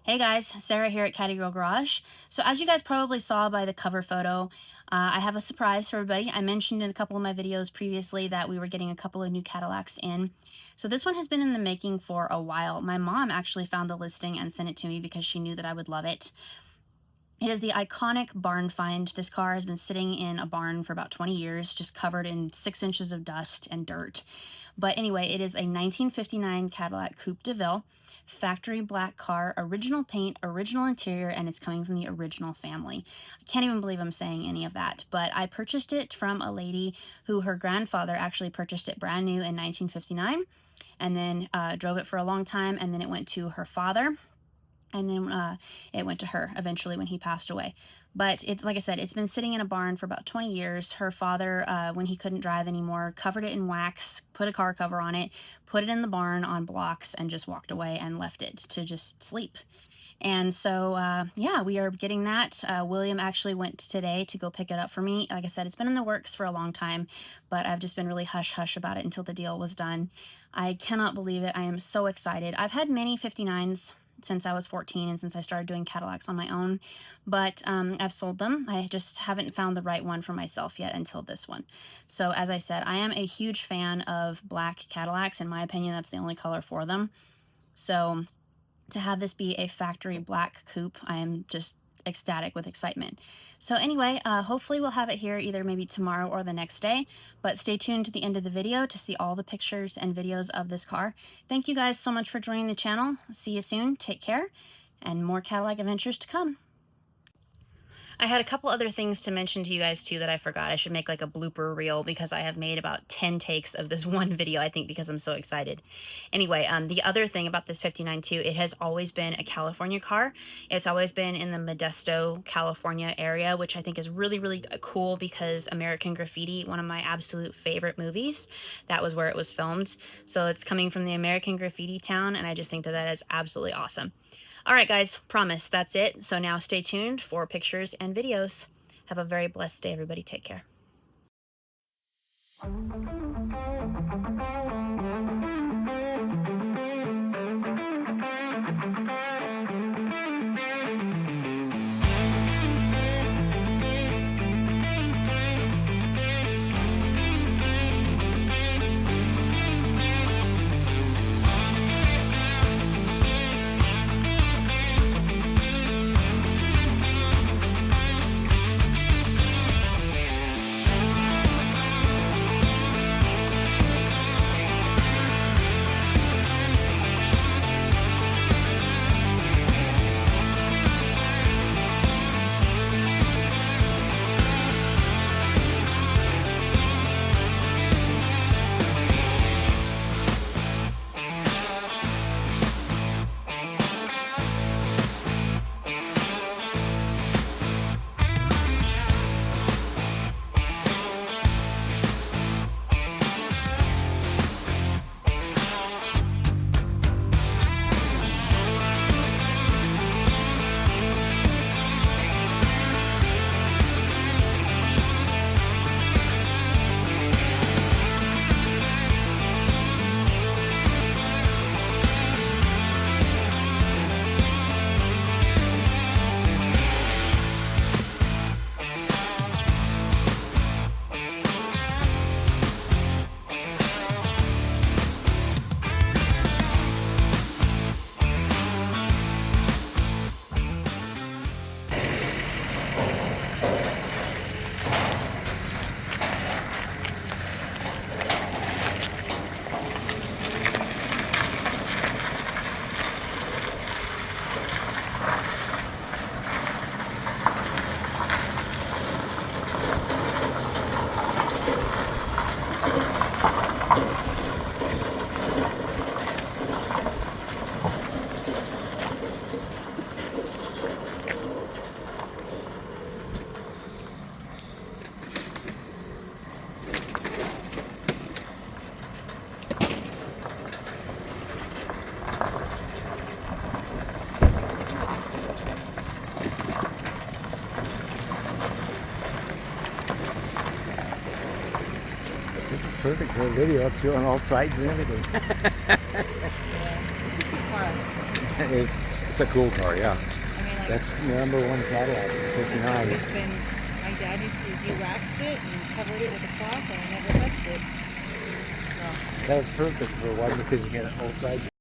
Hey guys, Sarah here at Caddy Girl Garage. So as you guys probably saw by the cover photo, I have a surprise for everybody. I mentioned in a couple of my videos previously that we were getting a couple of new Cadillacs in. So this one has been in the making for a while. My mom actually found the listing and sent it to me because she knew that I would love it. It is the iconic Barnfind. This car has been sitting in a barn for about 20 years, just covered in 6 inches of dust and dirt. But anyway, it is a 1959 Cadillac Coupe Deville, factory black car, original paint, original interior, and it's coming from the original family. I can't even believe I'm saying any of that, but I purchased it from a lady who her grandfather actually purchased it brand new in 1959, and then drove it for a long time, and then it went to her father. And then it went to her eventually when he passed away. But it's like I said, it's been sitting in a barn for about 20 years. Her father, when he couldn't drive anymore, covered it in wax, put a car cover on it, put it in the barn on blocks, and just walked away and left it to just sleep. And so, yeah, we are getting that. William actually went today to go pick it up for me. Like I said, it's been in the works for a long time, but I've just been really hush-hush about it until the deal was done. I cannot believe it. I am so excited. I've had many 59s since I was 14 and since I started doing Cadillacs on my own, but I've sold them. I just haven't found the right one for myself yet until this one. So as I said, I am a huge fan of black Cadillacs. In my opinion, that's the only color for them. So to have this be a factory black coupe, I am just ecstatic with excitement. So anyway, hopefully we'll have it here either maybe tomorrow or the next day, but stay tuned to the end of the video to see all the pictures and videos of this car. Thank you guys so much for joining the channel. See you soon, take care, and more Cadillac adventures to come. I had a couple other things to mention to you guys too that I forgot. I should make like a blooper reel because I have made about 10 takes of this one video, I think, because I'm so excited. Anyway, the other thing about this 59 too, it has always been a California car. It's always been in the Modesto, California area, which I think is really, really cool because American Graffiti, one of my absolute favorite movies, that was where it was filmed. So it's coming from the American Graffiti town, and I just think that that is absolutely awesome. All right, guys, promise that's it. So now stay tuned for pictures and videos. Have a very blessed day, everybody. Take care. This is perfect for a video. It's on all sides and everything. Yeah, it's a good car. it's It's a cool car, yeah. I mean, like, That's number one Cadillac in '59. it's been, my dad he waxed it and covered it with a cloth and I never touched it. So. That was perfect for one because you get both sides.